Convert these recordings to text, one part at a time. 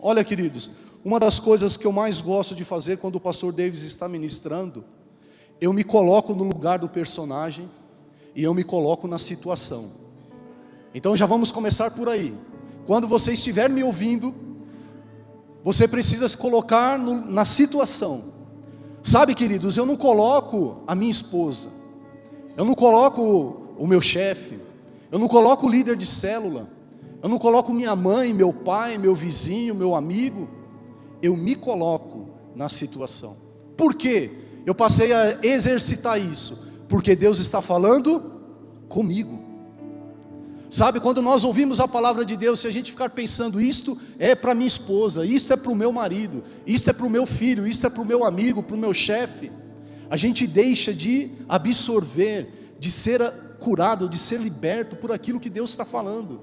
Olha, queridos, uma das coisas que eu mais gosto de fazer quando o pastor Davis está ministrando, eu me coloco no lugar do personagem e eu me coloco na situação. Então já vamos começar por aí. Quando você estiver me ouvindo, você precisa se colocar na situação. Sabe, queridos, eu não coloco a minha esposa, eu não coloco o meu chefe, eu não coloco o líder de célula, eu não coloco minha mãe, meu pai, meu vizinho, meu amigo. Eu me coloco na situação. Por quê? Eu passei a exercitar isso, porque Deus está falando comigo. Sabe, quando nós ouvimos a palavra de Deus, se a gente ficar pensando, isto é para minha esposa, isto é para o meu marido, isto é para o meu filho, isto é para o meu amigo, para o meu chefe, a gente deixa de absorver, de ser curado, de ser liberto por aquilo que Deus está falando.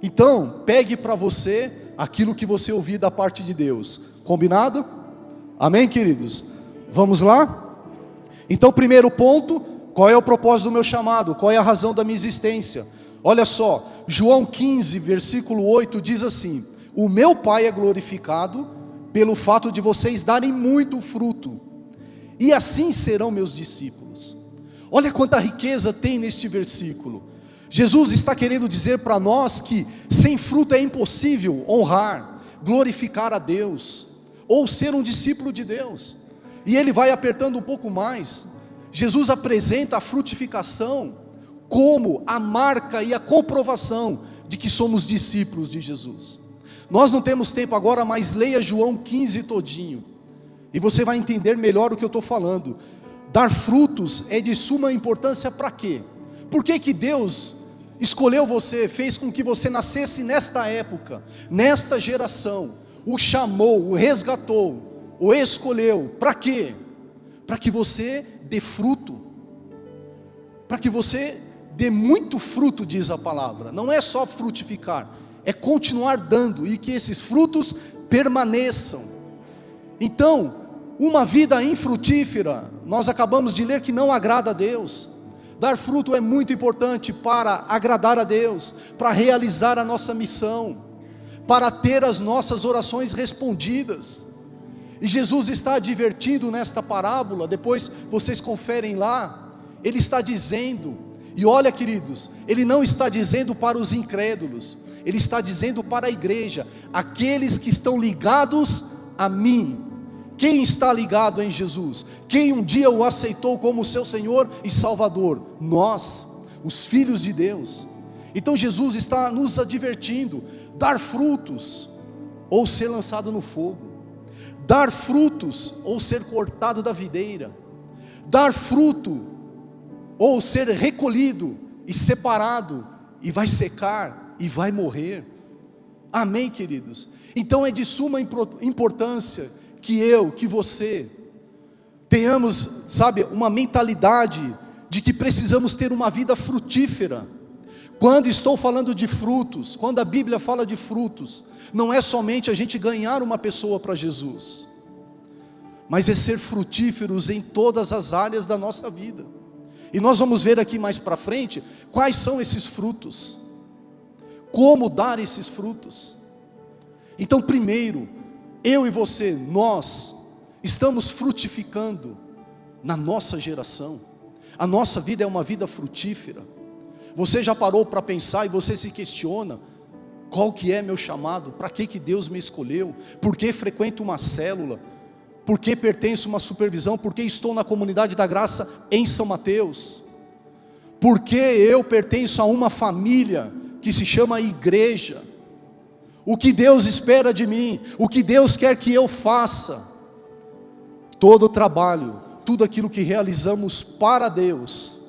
Então, pegue para você aquilo que você ouvir da parte de Deus. Combinado? Amém, queridos? Vamos lá? Então, primeiro ponto, qual é o propósito do meu chamado? Qual é a razão da minha existência? Olha só, João 15, versículo 8 diz assim: o meu Pai é glorificado pelo fato de vocês darem muito fruto, e assim serão meus discípulos. Olha quanta riqueza tem neste versículo. Jesus está querendo dizer para nós que sem fruto é impossível honrar, glorificar a Deus, ou ser um discípulo de Deus. E ele vai apertando um pouco mais. Jesus apresenta a frutificação como a marca e a comprovação de que somos discípulos de Jesus. Nós não temos tempo agora, mas leia João 15 todinho, e você vai entender melhor o que eu estou falando. Dar frutos é de suma importância para quê? Por que Deus escolheu você, fez com que você nascesse nesta época, nesta geração, o chamou, o resgatou, o escolheu, para quê? Para que você dê fruto, para que você dê muito fruto, diz a palavra. Não é só frutificar, é continuar dando, e que esses frutos permaneçam. Então, uma vida infrutífera, nós acabamos de ler que não agrada a Deus. Dar fruto é muito importante para agradar a Deus, para realizar a nossa missão, para ter as nossas orações respondidas. E Jesus está advertindo nesta parábola, depois vocês conferem lá, Ele está dizendo, e olha, queridos, Ele não está dizendo para os incrédulos, Ele está dizendo para a igreja, aqueles que estão ligados a mim. Quem está ligado em Jesus? Quem um dia o aceitou como seu Senhor e Salvador? Nós, os filhos de Deus. Então Jesus está nos advertindo: dar frutos ou ser lançado no fogo, dar frutos ou ser cortado da videira, dar fruto ou ser recolhido e separado, e vai secar e vai morrer. Amém, queridos? Então é de suma importância que eu, que você, tenhamos, sabe, uma mentalidade de que precisamos ter uma vida frutífera. Quando estou falando de frutos, quando a Bíblia fala de frutos, não é somente a gente ganhar uma pessoa para Jesus, mas é ser frutíferos em todas as áreas da nossa vida. E nós vamos ver aqui mais para frente, quais são esses frutos, como dar esses frutos. Então, primeiro, eu e você, nós estamos frutificando na nossa geração. A nossa vida é uma vida frutífera. Você já parou para pensar e você se questiona: qual que é meu chamado? Para que Deus me escolheu? Por que frequento uma célula? Por que pertenço a uma supervisão? Por que estou na comunidade da graça em São Mateus? Por que eu pertenço a uma família que se chama igreja? O que Deus espera de mim? O que Deus quer que eu faça? Todo o trabalho, tudo aquilo que realizamos para Deus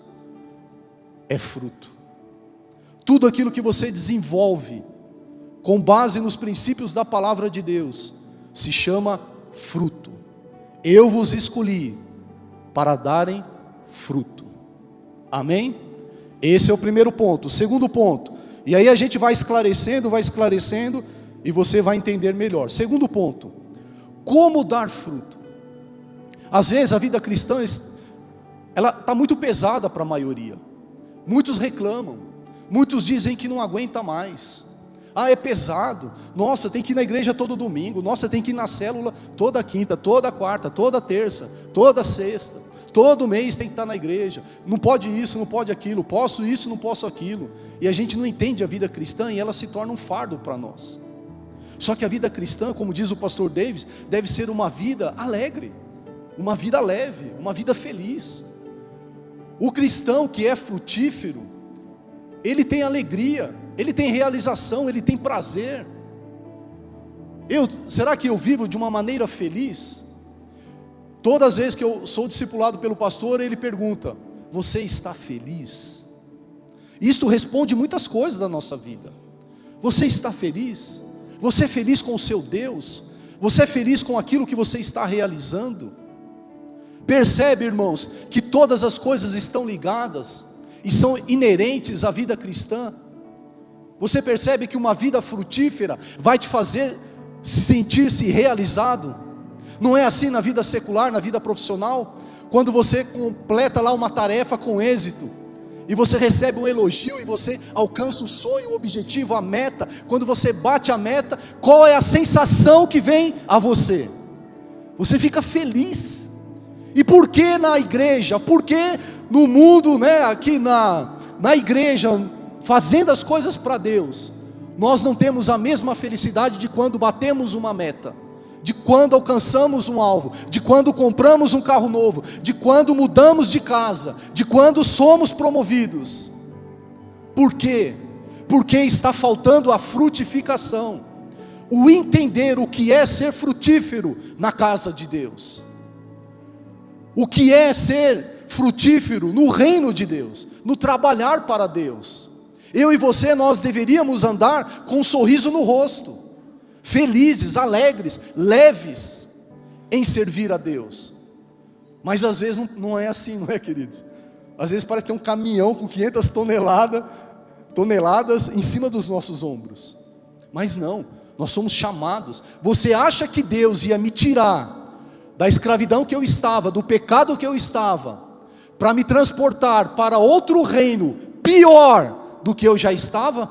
é fruto. Tudo aquilo que você desenvolve com base nos princípios da palavra de Deus se chama fruto. Eu vos escolhi para darem fruto. Amém? Esse é o primeiro ponto. O segundo ponto, e aí a gente vai esclarecendo, e você vai entender melhor. Segundo ponto, como dar fruto? Às vezes a vida cristã, ela está muito pesada para a maioria. Muitos reclamam, muitos dizem que não aguenta mais. Ah, é pesado. Nossa, tem que ir na igreja todo domingo. Nossa, tem que ir na célula toda quinta, toda quarta, toda terça, toda sexta. Todo mês tem que estar na igreja. Não pode isso, não pode aquilo. Posso isso, não posso aquilo. E a gente não entende a vida cristã e ela se torna um fardo para nós. Só que a vida cristã, como diz o pastor Davis, deve ser uma vida alegre, uma vida leve, uma vida feliz. O cristão que é frutífero, ele tem alegria, ele tem realização, ele tem prazer. Será que eu vivo de uma maneira feliz? Todas as vezes que eu sou discipulado pelo pastor, ele pergunta: você está feliz? Isto responde muitas coisas da nossa vida. Você está feliz? Você é feliz com o seu Deus? Você é feliz com aquilo que você está realizando? Percebe, irmãos, que todas as coisas estão ligadas e são inerentes à vida cristã. Você percebe que uma vida frutífera vai te fazer sentir-se realizado? Não é assim na vida secular, na vida profissional? Quando você completa lá uma tarefa com êxito, e você recebe um elogio, e você alcança o sonho, o objetivo, a meta. Quando você bate a meta, qual é a sensação que vem a você? Você fica feliz. E por que na igreja? Por que no mundo, aqui na igreja, fazendo as coisas para Deus, nós não temos a mesma felicidade de quando batemos uma meta, de quando alcançamos um alvo, de quando compramos um carro novo, de quando mudamos de casa, de quando somos promovidos? Por quê? Porque está faltando a frutificação, o entender o que é ser frutífero na casa de Deus, o que é ser frutífero no reino de Deus, no trabalhar para Deus. Eu e você, nós deveríamos andar com um sorriso no rosto, felizes, alegres, leves em servir a Deus. Mas às vezes não é assim, não é, queridos? Às vezes parece que tem um caminhão com 500 toneladas em cima dos nossos ombros. Mas não, nós somos chamados. Você acha que Deus ia me tirar da escravidão que eu estava, do pecado que eu estava, para me transportar para outro reino pior do que eu já estava?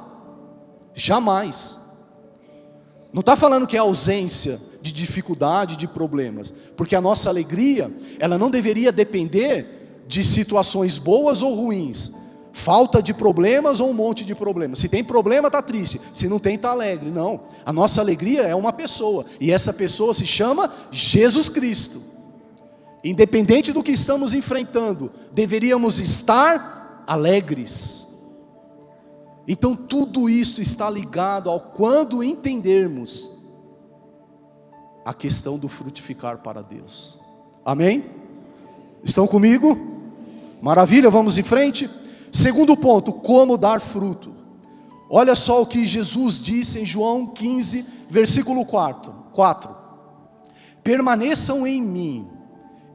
Jamais. Não está falando que é ausência de dificuldade, de problemas, porque a nossa alegria, ela não deveria depender de situações boas ou ruins, falta de problemas ou um monte de problemas. Se tem problema, está triste; se não tem, está alegre. Não, a nossa alegria é uma pessoa, e essa pessoa se chama Jesus Cristo. Independente do que estamos enfrentando, deveríamos estar alegres. Então tudo isso está ligado ao quando entendermos a questão do frutificar para Deus. Amém? Estão comigo? Maravilha, vamos em frente. Segundo ponto, como dar fruto. Olha só o que Jesus disse em João 15, versículo 4. Permaneçam em mim,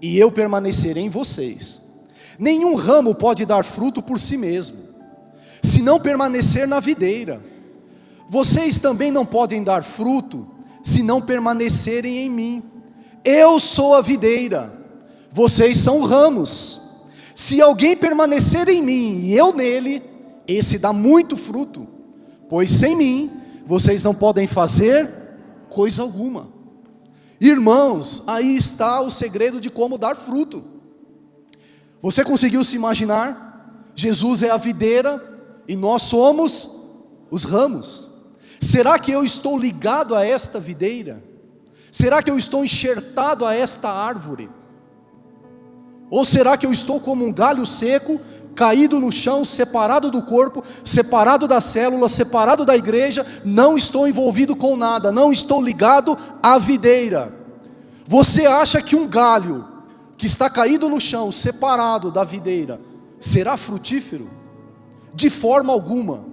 e eu permanecerei em vocês. Nenhum ramo pode dar fruto por si mesmo, se não permanecer na videira. Vocês também não podem dar fruto, se não permanecerem em mim. Eu sou a videira, vocês são ramos. Se alguém permanecer em mim e eu nele, esse dá muito fruto, pois sem mim, vocês não podem fazer coisa alguma. Irmãos, aí está o segredo de como dar fruto. Você conseguiu se imaginar? Jesus é a videira e nós somos os ramos. Será que eu estou ligado a esta videira? Será que eu estou enxertado a esta árvore? Ou será que eu estou como um galho seco, caído no chão, separado do corpo, separado da célula, separado da igreja, não estou envolvido com nada, não estou ligado à videira? Você acha que um galho que está caído no chão, separado da videira, será frutífero? De forma alguma.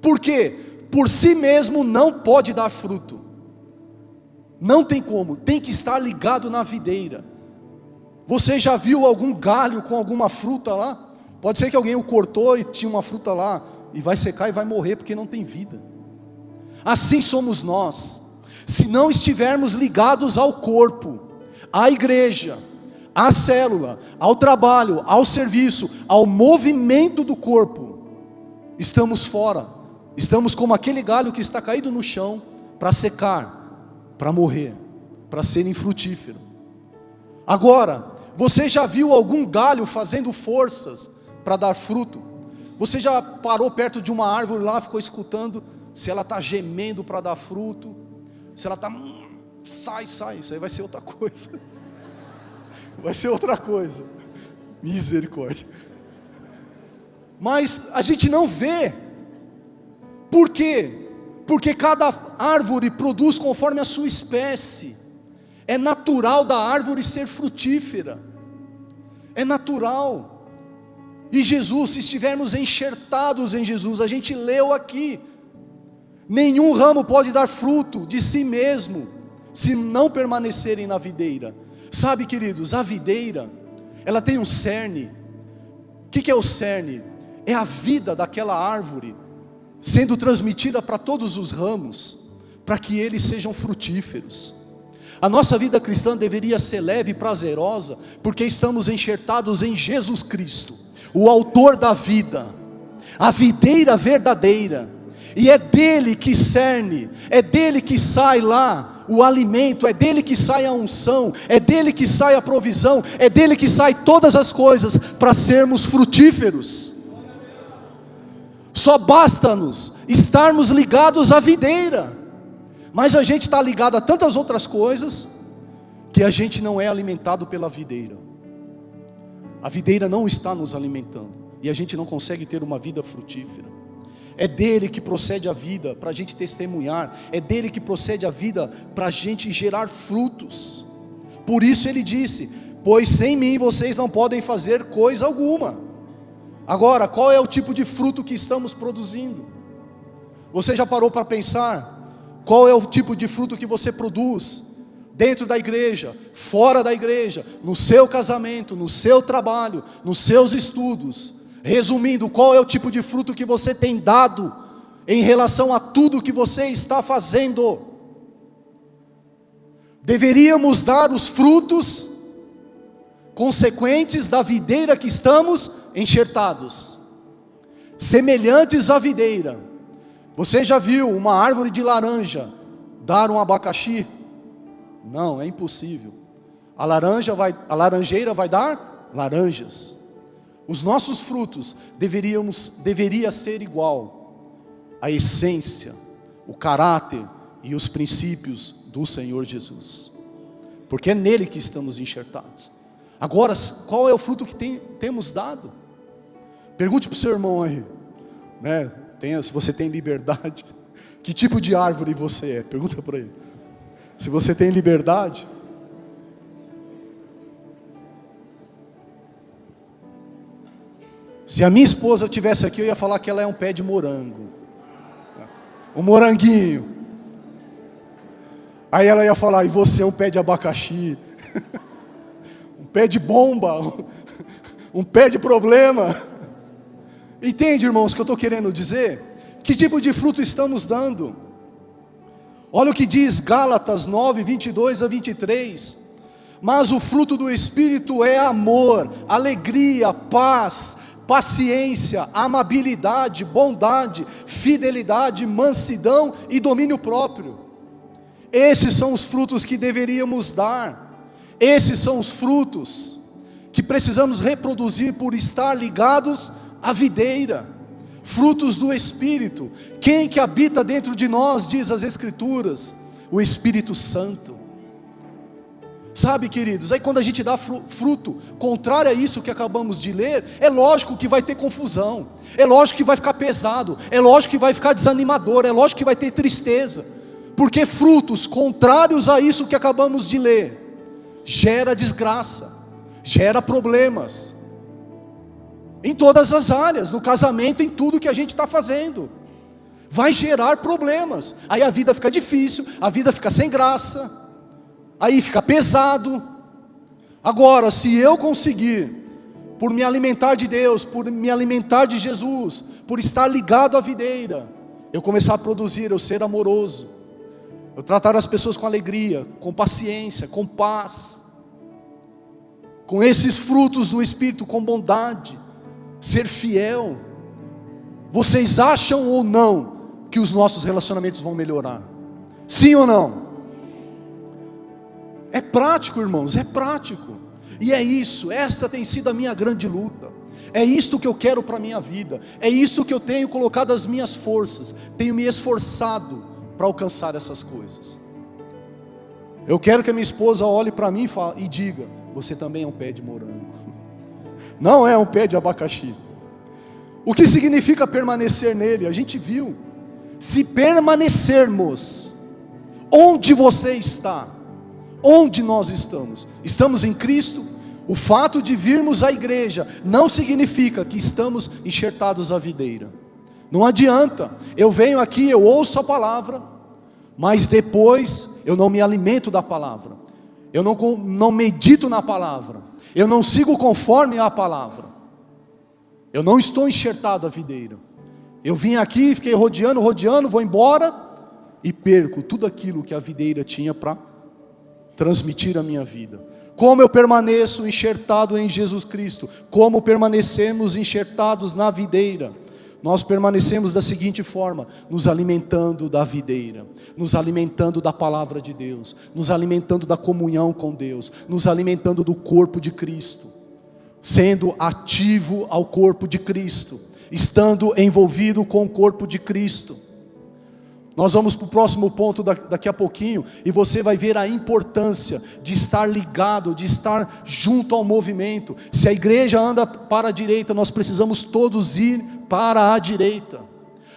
Por quê? Por si mesmo não pode dar fruto. Não tem como, tem que estar ligado na videira. Você já viu algum galho com alguma fruta lá? Pode ser que alguém o cortou e tinha uma fruta lá, e vai secar e vai morrer porque não tem vida. Assim somos nós. Se não estivermos ligados ao corpo, à igreja, à célula, ao trabalho, ao serviço, ao movimento do corpo, estamos fora, Estamos como aquele galho que está caído no chão para secar, para morrer, para ser infrutífero. Agora, você já viu algum galho fazendo forças para dar fruto? Você já parou perto de uma árvore lá, ficou escutando se ela está gemendo para dar fruto? Se ela está... sai, isso aí vai ser outra coisa. Vai ser outra coisa. Misericórdia. Mas a gente não vê. Por quê? Porque cada árvore produz conforme a sua espécie. É natural da árvore ser frutífera. É natural. E Jesus, se estivermos enxertados em Jesus, a gente leu aqui, nenhum ramo pode dar fruto de si mesmo, se não permanecerem na videira. Sabe, queridos, a videira, ela tem um cerne. O que é o cerne? É a vida daquela árvore, sendo transmitida para todos os ramos, para que eles sejam frutíferos. A nossa vida cristã deveria ser leve e prazerosa, porque estamos enxertados em Jesus Cristo, o autor da vida, a videira verdadeira, e é dele que cerne, é dele que sai lá o alimento, é dele que sai a unção, é dele que sai a provisão, é dele que sai todas as coisas para sermos frutíferos. Só basta-nos estarmos ligados à videira, mas a gente está ligado a tantas outras coisas, que a gente não é alimentado pela videira. A videira não está nos alimentando, e a gente não consegue ter uma vida frutífera. É dele que procede a vida, para a gente testemunhar. É dele que procede a vida, para a gente gerar frutos. Por isso ele disse: pois sem mim vocês não podem fazer coisa alguma. Agora, qual é o tipo de fruto que estamos produzindo? Você já parou para pensar? Qual é o tipo de fruto que você produz? Dentro da igreja, fora da igreja, no seu casamento, no seu trabalho, nos seus estudos. Resumindo, qual é o tipo de fruto que você tem dado em relação a tudo que você está fazendo? Deveríamos dar os frutos consequentes da videira que estamos enxertados, semelhantes à videira. Você já viu uma árvore de laranja dar um abacaxi? Não, é impossível. A laranjeira vai dar laranjas. Os nossos frutos deveria ser igual a essência, o caráter e os princípios do Senhor Jesus, porque é nele que estamos enxertados. Agora, qual é o fruto que temos dado? Pergunte para o seu irmão aí, né? Se você tem liberdade, que tipo de árvore você é? Pergunta para ele. Se você tem liberdade. Se a minha esposa estivesse aqui, eu ia falar que ela é um pé de morango, um moranguinho. Aí ela ia falar: e você é um pé de abacaxi, um pé de bomba, um pé de problema. Entende, irmãos, o que eu estou querendo dizer? Que tipo de fruto estamos dando? Olha o que diz Gálatas 9, 22 a 23. Mas o fruto do Espírito é amor, alegria, paz, paciência, amabilidade, bondade, fidelidade, mansidão e domínio próprio. Esses são os frutos que deveríamos dar. Esses são os frutos que precisamos reproduzir por estar ligados à videira. Frutos do Espírito. Quem que habita dentro de nós, diz as Escrituras? O Espírito Santo. Sabe, queridos, aí quando a gente dá fruto contrário a isso que acabamos de ler, é lógico que vai ter confusão, é lógico que vai ficar pesado, é lógico que vai ficar desanimador, é lógico que vai ter tristeza, porque frutos contrários a isso que acabamos de ler, gera desgraça, gera problemas, em todas as áreas, no casamento, em tudo que a gente está fazendo, vai gerar problemas, aí a vida fica difícil, a vida fica sem graça, aí fica pesado. Agora, se eu conseguir, por me alimentar de Deus, por me alimentar de Jesus, por estar ligado à videira, eu começar a produzir, eu ser amoroso, eu tratar as pessoas com alegria, com paciência, com paz, com esses frutos do Espírito, com bondade, ser fiel. Vocês acham ou não que os nossos relacionamentos vão melhorar. Sim ou não? É prático, irmãos, é prático. E é isso, esta tem sido a minha grande luta. É isto que eu quero para a minha vida. É isto que eu tenho colocado as minhas forças. Tenho me esforçado para alcançar essas coisas. Eu quero que a minha esposa olhe para mim e diga: você também é um pé de morango. Não é um pé de abacaxi. O que significa permanecer nele? A gente viu. Se permanecermos onde você está, onde nós estamos em Cristo, o fato de virmos à igreja não significa que estamos enxertados à videira. Não adianta, eu venho aqui, eu ouço a palavra, mas depois eu não me alimento da palavra, eu não medito na palavra, eu não sigo conforme a palavra, eu não estou enxertado à videira. Eu vim aqui, fiquei rodeando, vou embora e perco tudo aquilo que a videira tinha para transmitir a minha vida. Como eu permaneço enxertado em Jesus Cristo? Como permanecemos enxertados na videira? Nós permanecemos da seguinte forma: nos alimentando da videira, nos alimentando da palavra de Deus, nos alimentando da comunhão com Deus, nos alimentando do corpo de Cristo, sendo ativo ao corpo de Cristo, estando envolvido com o corpo de Cristo. Nós vamos para o próximo ponto daqui a pouquinho, e você vai ver a importância de estar ligado, de estar junto ao movimento. Se a igreja anda para a direita, nós precisamos todos ir para a direita.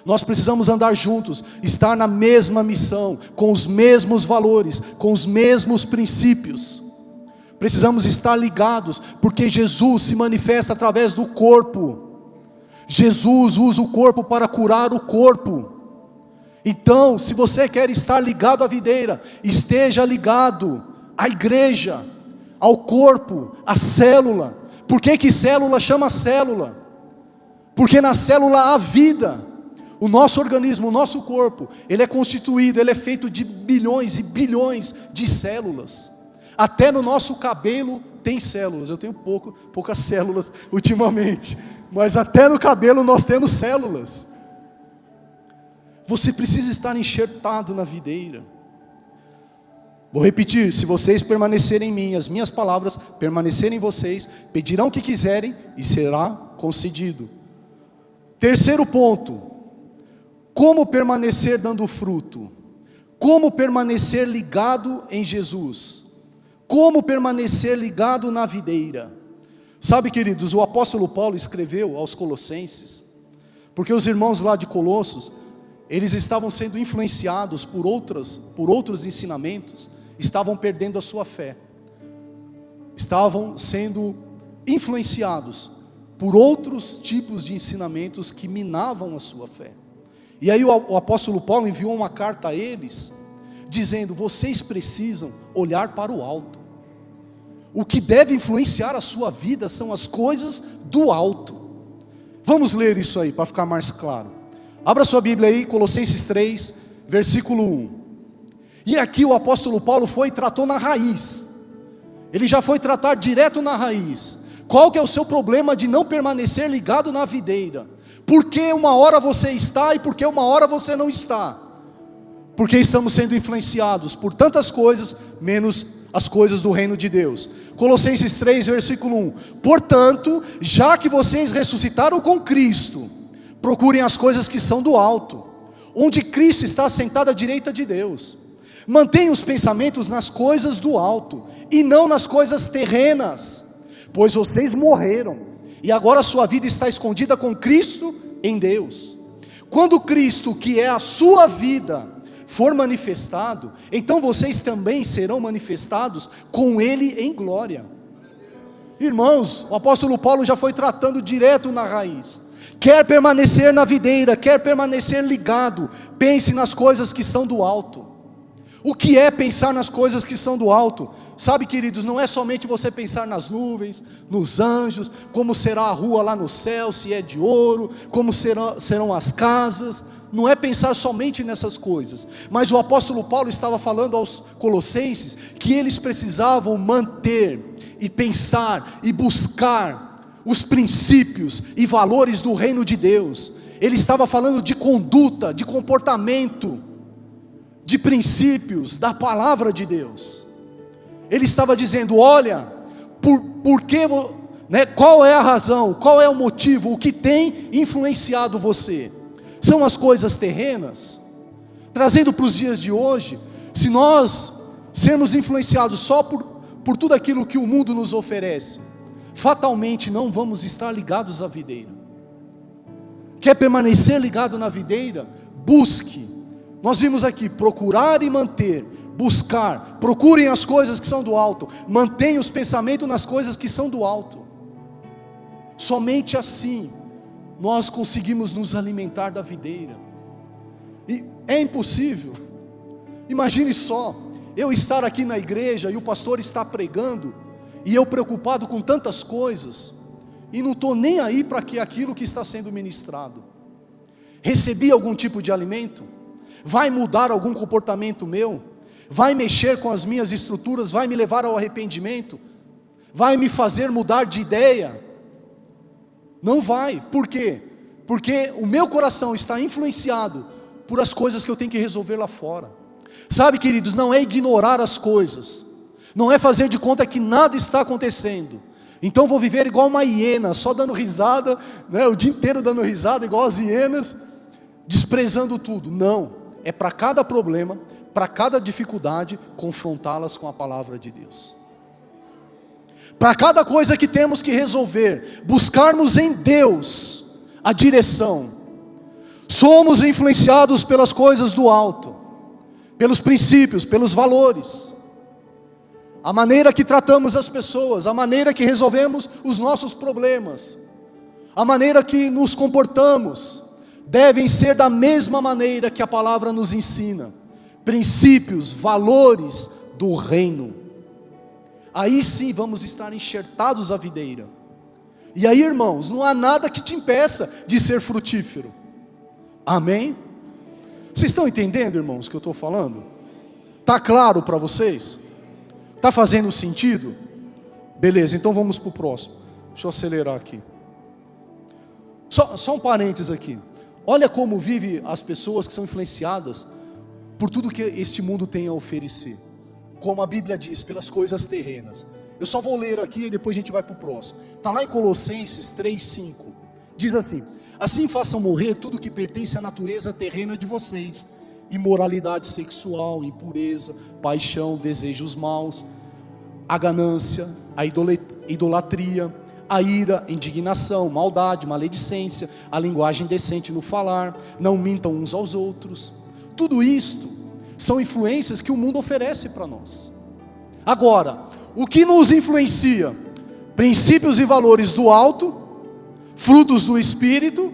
Nós precisamos andar juntos, estar na mesma missão, com os mesmos valores, com os mesmos princípios. Precisamos estar ligados, porque Jesus se manifesta através do corpo. Jesus usa o corpo para curar o corpo. Então, se você quer estar ligado à videira, esteja ligado à igreja, ao corpo, à célula. Por que célula chama célula? Porque na célula há vida. O nosso organismo, o nosso corpo, ele é constituído, ele é feito de bilhões e bilhões de células. Até no nosso cabelo tem células. Eu tenho poucas células ultimamente, mas até no cabelo nós temos células. Você precisa estar enxertado na videira. Vou repetir: se vocês permanecerem em mim, as minhas palavras permanecerem em vocês, pedirão o que quiserem e será concedido. Terceiro ponto: como permanecer dando fruto? Como permanecer ligado em Jesus? Como permanecer ligado na videira? Sabe, queridos, o apóstolo Paulo escreveu aos Colossenses, porque os irmãos lá de Colossos, eles estavam sendo influenciados por outros ensinamentos, estavam perdendo a sua fé, estavam sendo influenciados por outros tipos de ensinamentos que minavam a sua fé. E aí o apóstolo Paulo enviou uma carta a eles, dizendo: vocês precisam olhar para o alto. O que deve influenciar a sua vida são as coisas do alto. Vamos ler isso aí para ficar mais claro. Abra sua Bíblia aí, Colossenses 3, versículo 1. E aqui o apóstolo Paulo foi e tratou na raiz. Ele já foi tratar direto na raiz. Qual que é o seu problema de não permanecer ligado na videira? Por que uma hora você está e por que uma hora você não está? Porque estamos sendo influenciados por tantas coisas, menos as coisas do reino de Deus. Colossenses 3, versículo 1. Portanto, já que vocês ressuscitaram com Cristo, procurem as coisas que são do alto, onde Cristo está sentado à direita de Deus. Mantenham os pensamentos nas coisas do alto, e não nas coisas terrenas, pois vocês morreram, e agora a sua vida está escondida com Cristo em Deus. Quando Cristo, que é a sua vida, for manifestado, então vocês também serão manifestados com Ele em glória. Irmãos, o apóstolo Paulo já foi tratando direto na raiz. Quer permanecer na videira, quer permanecer ligado, pense nas coisas que são do alto. O que é pensar nas coisas que são do alto? Sabe, queridos, não é somente você pensar nas nuvens, nos anjos, como será a rua lá no céu, se é de ouro, como serão as casas. Não é pensar somente nessas coisas, mas o apóstolo Paulo estava falando aos Colossenses que eles precisavam manter e pensar e buscar os princípios e valores do reino de Deus. ele estava falando de conduta, de comportamento, de princípios, da palavra de Deus. Ele estava dizendo: olha, por que, né, qual é a razão, qual é o motivo, o que tem influenciado você? São as coisas terrenas? Trazendo para os dias de hoje, se nós sermos influenciados só por tudo aquilo que o mundo nos oferece, fatalmente não vamos estar ligados à videira. Quer permanecer ligado na videira? Busque. Nós vimos aqui: procurar e manter, buscar, procurem as coisas que são do alto, mantenham os pensamentos nas coisas que são do alto. Somente assim nós conseguimos nos alimentar da videira. E é impossível. Imagine só, eu estar aqui na igreja e o pastor está pregando, e eu preocupado com tantas coisas, e não estou nem aí para aquilo que está sendo ministrado. Recebi algum tipo de alimento? Vai mudar algum comportamento meu? Vai mexer com as minhas estruturas? Vai me levar ao arrependimento? Vai me fazer mudar de ideia? Não vai. Por quê? Porque o meu coração está influenciado por as coisas que eu tenho que resolver lá fora. Sabe, queridos, não é ignorar as coisas, não é fazer de conta que nada está acontecendo. Então vou viver igual uma hiena, só dando risada, né, o dia inteiro dando risada, igual as hienas, desprezando tudo. Não, é para cada problema, para cada dificuldade, confrontá-las com a palavra de Deus. Para cada coisa que temos que resolver, buscarmos em Deus a direção. Somos influenciados pelas coisas do alto, pelos princípios, pelos valores, a maneira que tratamos as pessoas, a maneira que resolvemos os nossos problemas, a maneira que nos comportamos, devem ser da mesma maneira que a palavra nos ensina. Princípios, valores do reino. Aí sim vamos estar enxertados à videira. E aí, irmãos, não há nada que te impeça de ser frutífero. Amém? Vocês estão entendendo, irmãos, o que eu estou falando? Está claro para vocês? Está fazendo sentido? Beleza, então vamos para o próximo. Deixa eu acelerar aqui. Só um parênteses aqui. Olha como vive as pessoas que são influenciadas por tudo que este mundo tem a oferecer. Como a Bíblia diz, pelas coisas terrenas. Eu só vou ler aqui e depois a gente vai para o próximo. Está lá em Colossenses 3:5. Diz assim: assim façam morrer tudo que pertence à natureza terrena de vocês: imoralidade sexual, impureza, paixão, desejos maus, a ganância, a idolatria, a ira, indignação, maldade, maledicência, a linguagem decente no falar, não mintam uns aos outros. Tudo isto são influências que o mundo oferece para nós. Agora, o que nos influencia? Princípios e valores do alto, frutos do Espírito,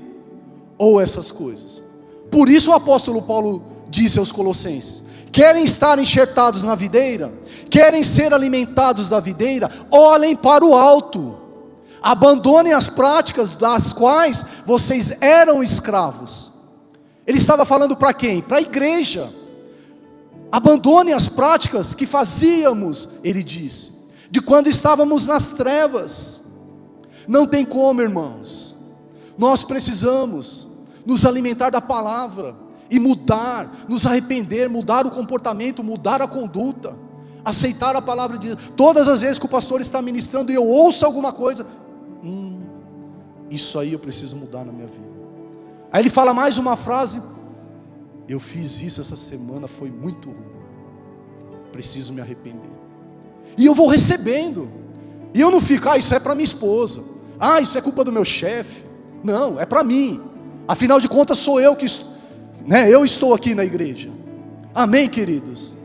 ou essas coisas? Por isso o apóstolo Paulo disse aos Colossenses: querem estar enxertados na videira, querem ser alimentados da videira, olhem para o alto, abandonem as práticas das quais vocês eram escravos. Ele estava falando para quem? Para a igreja. Abandone as práticas que fazíamos, ele disse, de quando estávamos nas trevas. Não tem como, irmãos. Nós precisamos nos alimentar da palavra e mudar, nos arrepender, mudar o comportamento, mudar a conduta, aceitar a palavra de Deus. Todas as vezes que o pastor está ministrando e eu ouço alguma coisa, isso aí eu preciso mudar na minha vida. Aí ele fala mais uma frase: eu fiz isso essa semana, foi muito ruim, preciso me arrepender. E eu vou recebendo, e eu não fico: isso é para minha esposa, isso é culpa do meu chefe. Não, é para mim. Afinal de contas sou eu que eu estou aqui na igreja. Amém, queridos?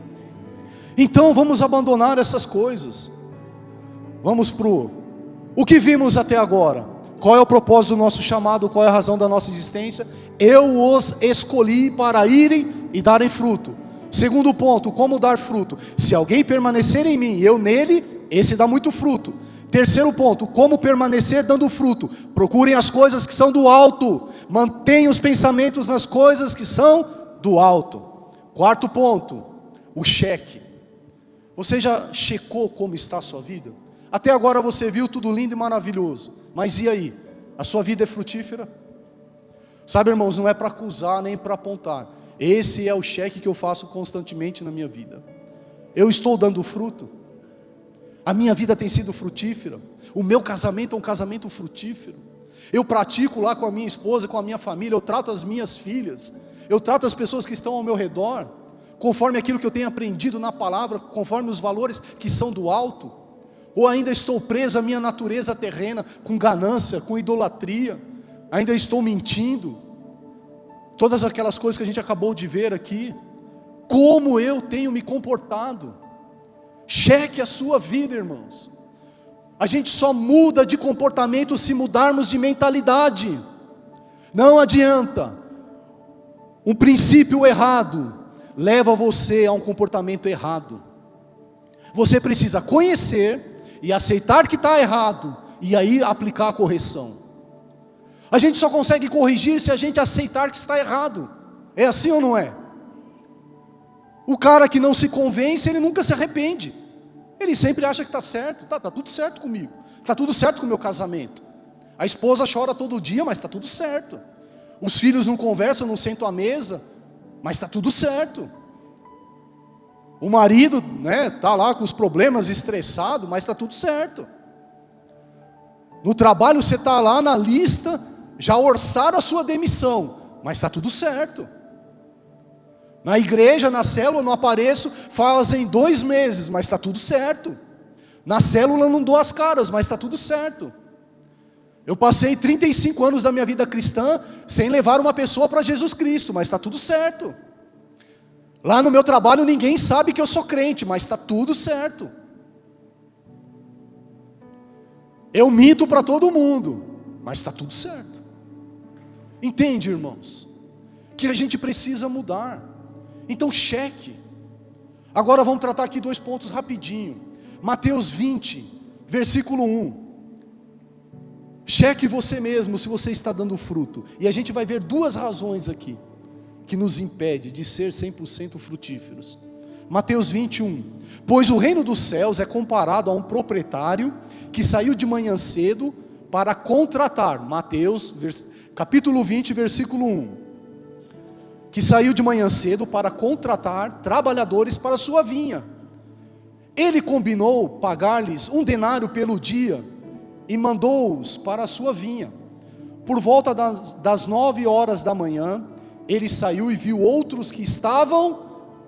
Então vamos abandonar essas coisas. Vamos o que vimos até agora. Qual é o propósito do nosso chamado? Qual é a razão da nossa existência? Eu os escolhi para irem e darem fruto. Segundo ponto, como dar fruto? Se alguém permanecer em mim, eu nele, esse dá muito fruto. Terceiro ponto, como permanecer dando fruto? Procurem as coisas que são do alto, mantenham os pensamentos nas coisas que são do alto. Quarto ponto, o cheque. Você já checou como está a sua vida? Até agora você viu tudo lindo e maravilhoso, mas e aí? A sua vida é frutífera? Sabe, irmãos, não é para acusar nem para apontar. Esse é o cheque que eu faço constantemente na minha vida. Eu estou dando fruto. A minha vida tem sido frutífera. O meu casamento é um casamento frutífero. Eu pratico lá com a minha esposa, com a minha família. Eu trato as minhas filhas. Eu trato as pessoas que estão ao meu redor conforme aquilo que eu tenho aprendido na palavra, conforme os valores que são do alto. Ou ainda estou preso à minha natureza terrena, com ganância, com idolatria, ainda estou mentindo, todas aquelas coisas que a gente acabou de ver aqui. Como eu tenho me comportado? Cheque a sua vida, irmãos. A gente só muda de comportamento se mudarmos de mentalidade. Não adianta. Um princípio errado leva você a um comportamento errado. Você precisa conhecer e aceitar que está errado, e aí aplicar a correção. A gente só consegue corrigir se a gente aceitar que está errado. É assim ou não é? O cara que não se convence, ele nunca se arrepende. Ele sempre acha que está certo. Tá tudo certo comigo. Está tudo certo com o meu casamento. A esposa chora todo dia, mas está tudo certo. Os filhos não conversam, não sentam à mesa, mas está tudo certo. O marido, está lá com os problemas, estressado, mas está tudo certo. No trabalho você está lá na lista, já orçaram a sua demissão, mas está tudo certo. Na igreja, na célula, não apareço, fazem 2 meses, mas está tudo certo. Na célula não dou as caras, mas está tudo certo. Eu passei 35 anos da minha vida cristã sem levar uma pessoa para Jesus Cristo, mas está tudo certo. Lá no meu trabalho ninguém sabe que eu sou crente, mas está tudo certo. Eu minto para todo mundo, mas está tudo certo. Entende, irmãos? Que a gente precisa mudar. Então cheque. Agora vamos tratar aqui 2 pontos rapidinho. Mateus 20, versículo 1. Cheque você mesmo se você está dando fruto. E a gente vai ver 2 razões aqui que nos impede de ser 100% frutíferos. Mateus 21. Pois o reino dos céus é comparado a um proprietário que saiu de manhã cedo para contratar. Mateus capítulo 20, versículo 1. Que saiu de manhã cedo para contratar trabalhadores para a sua vinha. Ele combinou pagar-lhes 1 denário pelo dia e mandou-os para a sua vinha. Por volta das 9 horas da manhã, ele saiu e viu outros que estavam,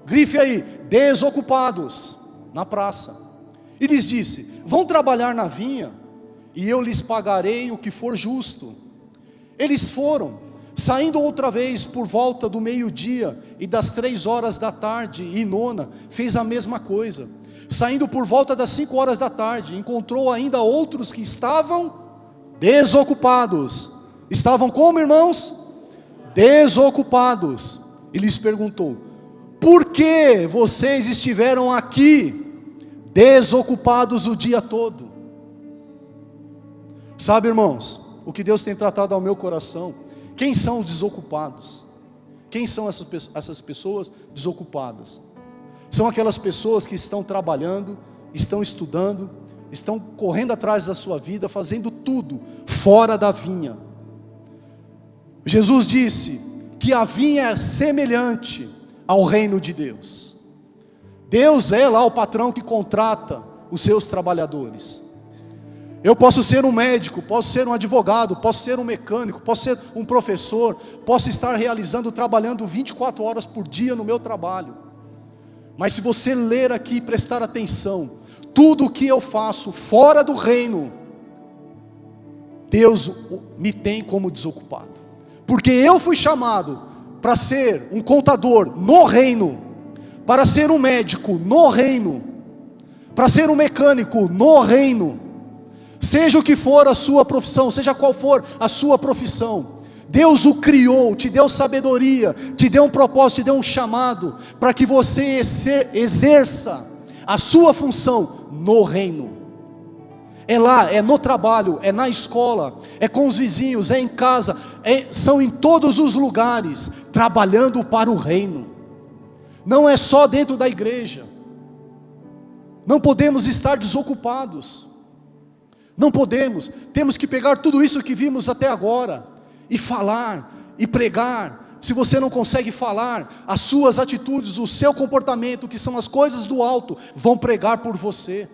grife aí, desocupados, na praça. E lhes disse: vão trabalhar na vinha, e eu lhes pagarei o que for justo. Eles foram, saindo outra vez por volta do meio-dia, e das 3 horas da tarde, e nona, fez a mesma coisa. Saindo por volta das 5 horas da tarde, encontrou ainda outros que estavam desocupados. Estavam como, irmãos? Desocupados. E lhes perguntou: por que vocês estiveram aqui desocupados o dia todo? Sabe, irmãos, o que Deus tem tratado ao meu coração? Quem são os desocupados? Quem são essas pessoas desocupadas? São aquelas pessoas que estão trabalhando, estão estudando, estão correndo atrás da sua vida, fazendo tudo fora da vinha. Jesus disse que a vinha é semelhante ao reino de Deus. Deus é lá o patrão que contrata os seus trabalhadores. Eu posso ser um médico, posso ser um advogado, posso ser um mecânico, posso ser um professor, posso estar trabalhando 24 horas por dia no meu trabalho. Mas se você ler aqui e prestar atenção, tudo o que eu faço fora do reino, Deus me tem como desocupado. Porque eu fui chamado para ser um contador no reino, para ser um médico no reino, para ser um mecânico no reino. Seja o que for a sua profissão, seja qual for a sua profissão, Deus o criou, te deu sabedoria, te deu um propósito, te deu um chamado, para que você exerça a sua função no reino. É lá, é no trabalho, é na escola, é com os vizinhos, é em casa, são em todos os lugares, trabalhando para o reino. Não é só dentro da igreja. Não podemos estar desocupados. Não podemos, temos que pegar tudo isso que vimos até agora e falar e pregar, se você não consegue falar, as suas atitudes, o seu comportamento, que são as coisas do alto, vão pregar por você.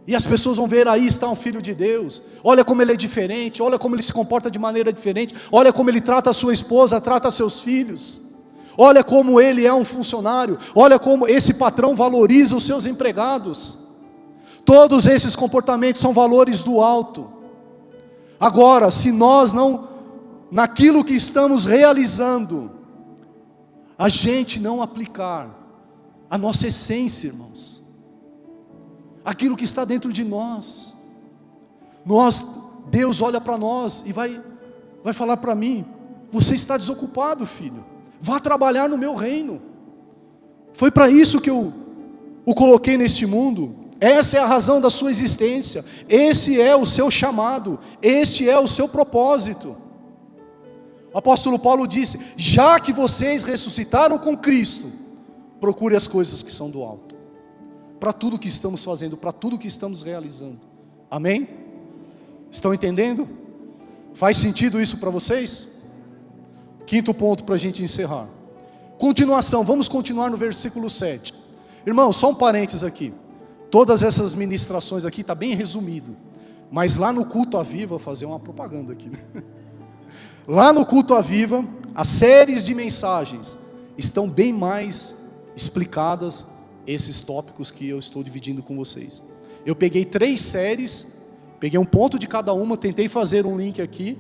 E as pessoas vão ver, aí está um filho de Deus, olha como ele é diferente, olha como ele se comporta de maneira diferente, olha como ele trata a sua esposa, trata seus filhos, olha como ele é um funcionário, olha como esse patrão valoriza os seus empregados. Todos esses comportamentos são valores do alto. Agora, se nós não, naquilo que estamos realizando, a gente não aplicar a nossa essência, irmãos, aquilo que está dentro de nós, Deus olha para nós e vai falar para mim: você está desocupado, filho, vá trabalhar no meu reino. Foi para isso que eu o coloquei neste mundo. Essa é a razão da sua existência, esse é o seu chamado, este é o seu propósito. O apóstolo Paulo disse: já que vocês ressuscitaram com Cristo, procure as coisas que são do alto, para tudo que estamos fazendo, para tudo que estamos realizando. Amém? Estão entendendo? Faz sentido isso para vocês? Quinto ponto para a gente encerrar. Continuação, vamos continuar no versículo 7. Irmão, só um parênteses aqui. Todas essas ministrações aqui está bem resumido, mas lá no culto à Viva, vou fazer uma propaganda aqui, né? Lá no culto à Viva, as séries de mensagens estão bem mais explicadas, esses tópicos que eu estou dividindo com vocês. Eu peguei 3 séries, peguei um ponto de cada uma, tentei fazer um link aqui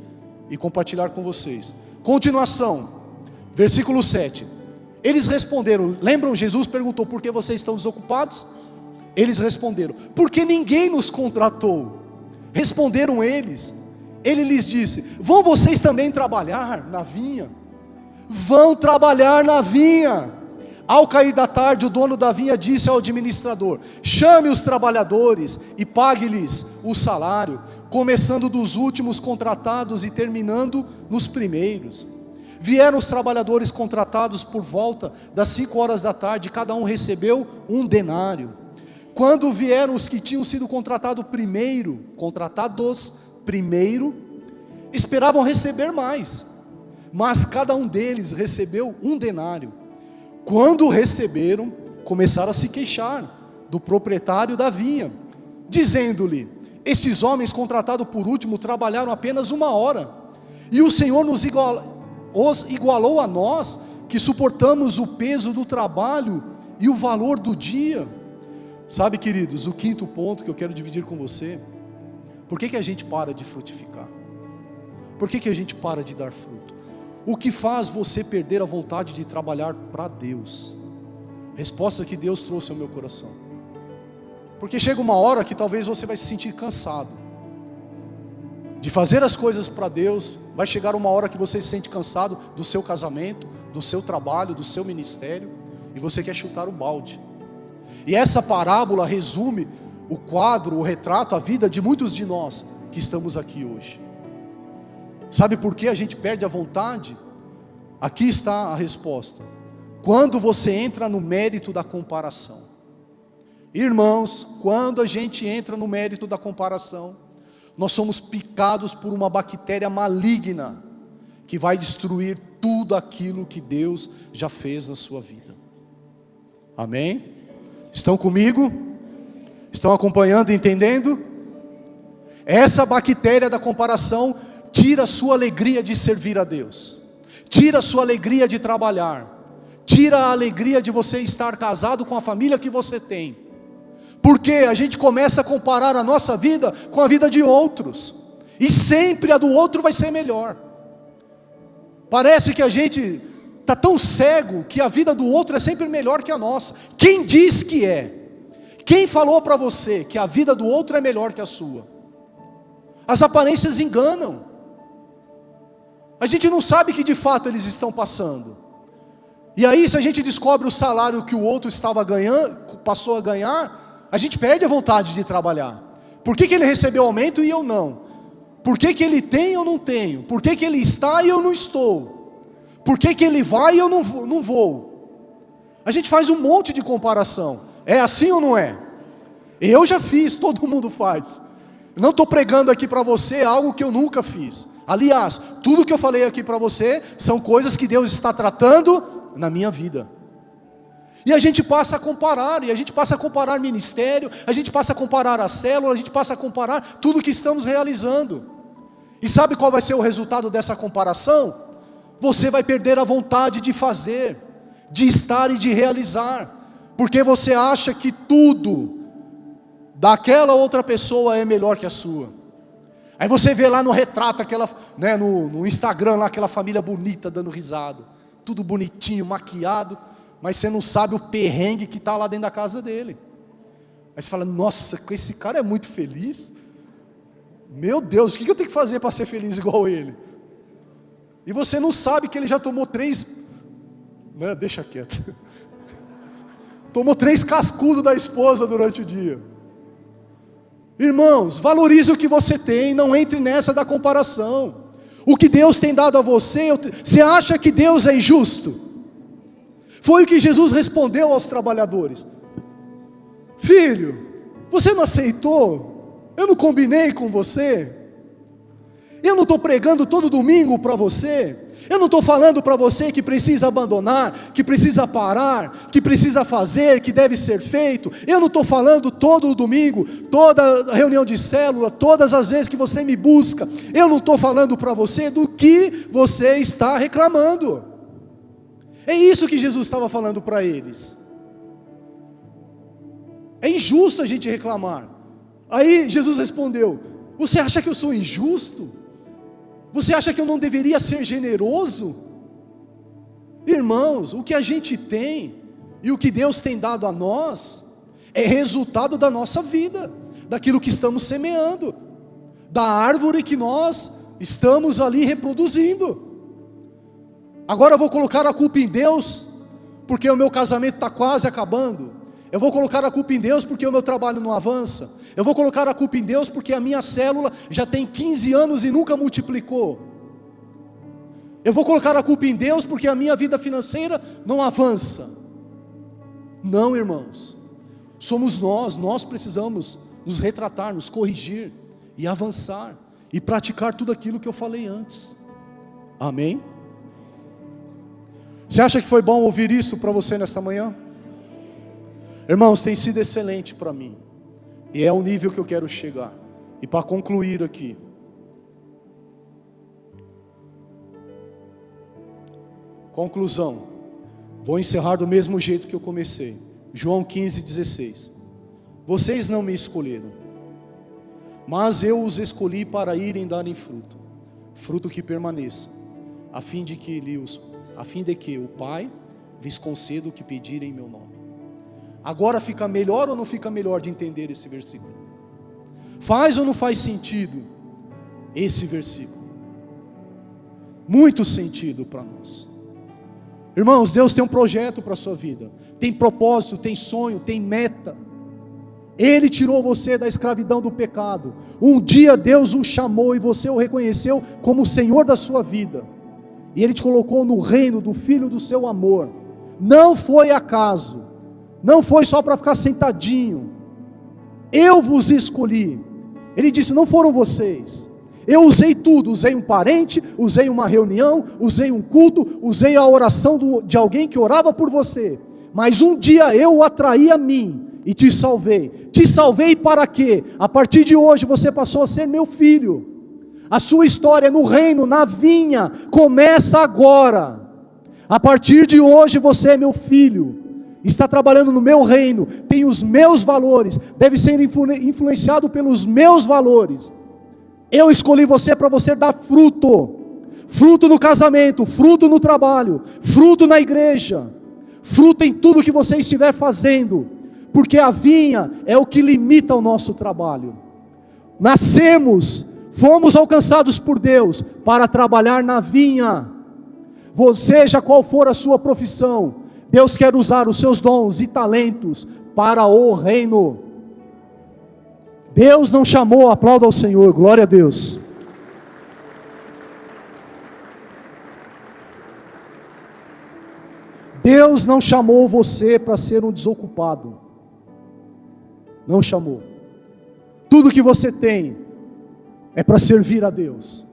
e compartilhar com vocês. Continuação, versículo 7. Eles responderam, lembram, Jesus perguntou: por que vocês estão desocupados? Eles responderam: porque ninguém nos contratou. Responderam eles. Ele lhes disse: vão vocês também trabalhar na vinha? Vão trabalhar na vinha. Ao cair da tarde, o dono da vinha disse ao administrador: chame os trabalhadores e pague-lhes o salário, começando dos últimos contratados e terminando nos primeiros. Vieram os trabalhadores contratados por volta das 5 horas da tarde, cada um recebeu 1 denário. Quando vieram os que tinham sido contratados primeiro, esperavam receber mais, mas cada um deles recebeu 1 denário. Quando receberam, começaram a se queixar do proprietário da vinha, dizendo-lhe: estes homens contratados por último trabalharam apenas 1 hora, e o Senhor os igualou a nós, que suportamos o peso do trabalho e o valor do dia. Sabe, queridos, o quinto ponto que eu quero dividir com você: por que a gente para de frutificar? Por que a gente para de dar fruto? O que faz você perder a vontade de trabalhar para Deus? Resposta que Deus trouxe ao meu coração. Porque chega uma hora que talvez você vai se sentir cansado de fazer as coisas para Deus. Vai chegar uma hora que você se sente cansado do seu casamento, do seu trabalho, do seu ministério, e você quer chutar o balde. E essa parábola resume o quadro, o retrato, a vida de muitos de nós que estamos aqui hoje. Sabe por que a gente perde a vontade? Aqui está a resposta: quando você entra no mérito da comparação. Irmãos, quando a gente entra no mérito da comparação, nós somos picados por uma bactéria maligna, que vai destruir tudo aquilo que Deus já fez na sua vida. Amém? Estão comigo? Estão acompanhando e entendendo? Essa bactéria da comparação tira a sua alegria de servir a Deus, tira a sua alegria de trabalhar, tira a alegria de você estar casado com a família que você tem, porque a gente começa a comparar a nossa vida com a vida de outros, e sempre a do outro vai ser melhor. Parece que a gente está tão cego que a vida do outro é sempre melhor que a nossa. Quem diz que é? Quem falou para você que a vida do outro é melhor que a sua? As aparências enganam. A gente não sabe que de fato eles estão passando. E aí, se a gente descobre o salário que o outro estava ganhando, passou a ganhar, a gente perde a vontade de trabalhar. Por que ele recebeu aumento e eu não? Por que ele tem e eu não tenho? Por que ele está e eu não estou? Por que ele vai e eu não vou? A gente faz um monte de comparação. É assim ou não é? Eu já fiz, todo mundo faz. Não estou pregando aqui para você algo que eu nunca fiz. Aliás, tudo que eu falei aqui para você são coisas que Deus está tratando na minha vida. E a gente passa a comparar, ministério, a gente passa a comparar a célula, a gente passa a comparar tudo que estamos realizando. E sabe qual vai ser o resultado dessa comparação? Você vai perder a vontade de fazer, de estar e de realizar, porque você acha que tudo daquela outra pessoa é melhor que a sua. Aí você vê lá no retrato, no Instagram, lá, aquela família bonita dando risada, tudo bonitinho, maquiado, mas você não sabe o perrengue que está lá dentro da casa dele. Aí você fala, nossa, esse cara é muito feliz, meu Deus, o que eu tenho que fazer para ser feliz igual ele? E você não sabe que ele já tomou 3, deixa quieto, tomou 3 cascudos da esposa durante o dia. Irmãos, valorize o que você tem, não entre nessa da comparação. O que Deus tem dado a você, você acha que Deus é injusto? Foi o que Jesus respondeu aos trabalhadores: filho, você não aceitou? Eu não combinei com você? Eu não estou pregando todo domingo para você? Eu não estou falando para você que precisa abandonar, que precisa parar, que precisa fazer, que deve ser feito? Eu não estou falando todo domingo, toda reunião de célula, todas as vezes que você me busca? Eu não estou falando para você do que você está reclamando. É isso que Jesus estava falando para eles. É injusto a gente reclamar. Aí Jesus respondeu: você acha que eu sou injusto? Você acha que eu não deveria ser generoso? Irmãos, o que a gente tem e o que Deus tem dado a nós é resultado da nossa vida, daquilo que estamos semeando, da árvore que nós estamos ali reproduzindo. Agora eu vou colocar a culpa em Deus porque o meu casamento está quase acabando. Eu vou colocar a culpa em Deus porque o meu trabalho não avança. Eu vou colocar a culpa em Deus porque a minha célula já tem 15 anos e nunca multiplicou. Eu vou colocar a culpa em Deus porque a minha vida financeira não avança. Não, irmãos. Somos nós precisamos nos retratar, nos corrigir e avançar e praticar tudo aquilo que eu falei antes. Amém? Você acha que foi bom ouvir isso para você nesta manhã? Irmãos, tem sido excelente para mim, e é o nível que eu quero chegar. E para concluir aqui, conclusão, vou encerrar do mesmo jeito que eu comecei. João 15:16. Vocês não me escolheram, mas eu os escolhi para irem darem fruto, fruto que permaneça, a fim de que o Pai lhes conceda o que pedirem em meu nome. Agora fica melhor ou não fica melhor de entender esse versículo? Faz ou não faz sentido esse versículo? Muito sentido para nós. Irmãos, Deus tem um projeto para a sua vida, tem propósito, tem sonho, tem meta. Ele tirou você da escravidão do pecado. Um dia Deus o chamou e você o reconheceu como o Senhor da sua vida, e Ele te colocou no reino do Filho do seu amor. Não foi acaso, não foi só para ficar sentadinho. Eu vos escolhi. Ele disse, não foram vocês. Eu usei tudo, usei um parente, usei uma reunião, usei um culto, usei a oração de alguém que orava por você. Mas um dia eu o atraí a mim e te salvei. Te salvei para quê? A partir de hoje você passou a ser meu filho. A sua história no reino, na vinha, começa agora. A partir de hoje você é meu filho. Está trabalhando no meu reino, tem os meus valores, deve ser influenciado pelos meus valores. Eu escolhi você para você dar fruto, fruto no casamento, fruto no trabalho, fruto na igreja, fruto em tudo que você estiver fazendo, porque a vinha é o que limita o nosso trabalho. Nascemos, fomos alcançados por Deus para trabalhar na vinha. Seja qual for a sua profissão, Deus quer usar os seus dons e talentos para o reino. Deus não chamou, aplauda ao Senhor, glória a Deus. Deus não chamou você para ser um desocupado. Não chamou. Tudo que você tem é para servir a Deus.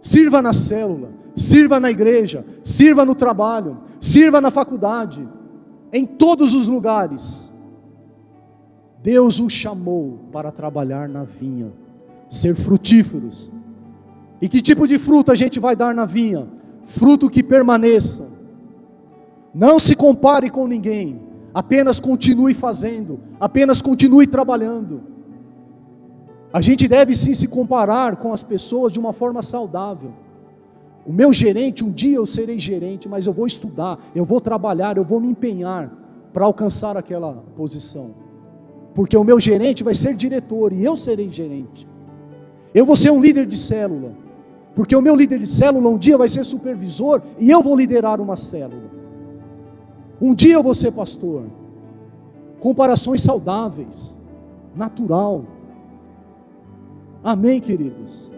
Sirva na célula, sirva na igreja, sirva no trabalho, sirva na faculdade, em todos os lugares. Deus o chamou para trabalhar na vinha, ser frutíferos. E que tipo de fruto a gente vai dar na vinha? Fruto que permaneça. Não se compare com ninguém, apenas continue fazendo, apenas continue trabalhando. A gente deve sim se comparar com as pessoas de uma forma saudável. O meu gerente, um dia eu serei gerente, mas eu vou estudar, eu vou trabalhar, eu vou me empenhar para alcançar aquela posição. Porque o meu gerente vai ser diretor e eu serei gerente. Eu vou ser um líder de célula, porque o meu líder de célula um dia vai ser supervisor e eu vou liderar uma célula. Um dia eu vou ser pastor. Comparações saudáveis, natural. Amém, queridos?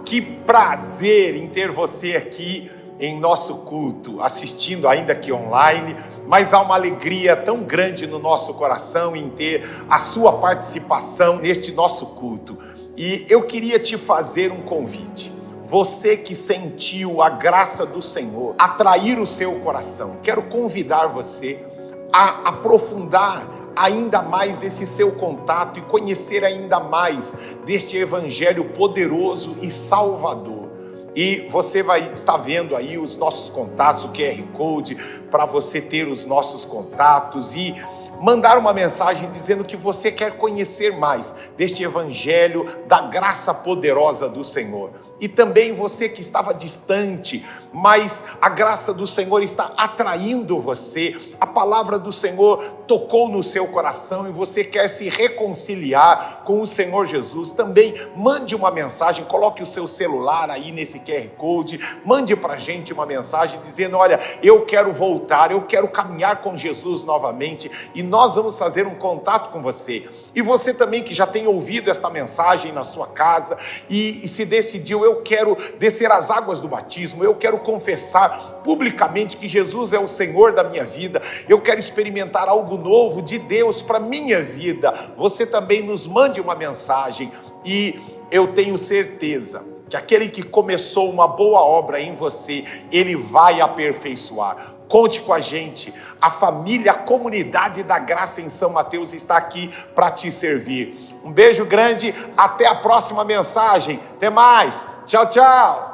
Que prazer em ter você aqui em nosso culto, assistindo ainda aqui online, mas há uma alegria tão grande no nosso coração em ter a sua participação neste nosso culto. E eu queria te fazer um convite. Você que sentiu a graça do Senhor atrair o seu coração, quero convidar você a aprofundar ainda mais esse seu contato e conhecer ainda mais deste evangelho poderoso e salvador. E você vai estar vendo aí os nossos contatos, o QR Code, para você ter os nossos contatos e mandar uma mensagem dizendo que você quer conhecer mais deste evangelho da graça poderosa do Senhor. E também você que estava distante, mas a graça do Senhor está atraindo você, a palavra do Senhor tocou no seu coração e você quer se reconciliar com o Senhor Jesus, também mande uma mensagem, coloque o seu celular aí nesse QR Code, mande para a gente uma mensagem dizendo, olha, eu quero voltar, eu quero caminhar com Jesus novamente e nós vamos fazer um contato com você. E você também que já tem ouvido esta mensagem na sua casa e se decidiu, eu quero descer as águas do batismo, eu quero confessar publicamente que Jesus é o Senhor da minha vida, eu quero experimentar algo novo de Deus para minha vida. Você também nos mande uma mensagem e eu tenho certeza que aquele que começou uma boa obra em você, ele vai aperfeiçoar. Conte com a gente, a família, a comunidade da graça em São Mateus está aqui para te servir. Um beijo grande, até a próxima mensagem, até mais, tchau, tchau.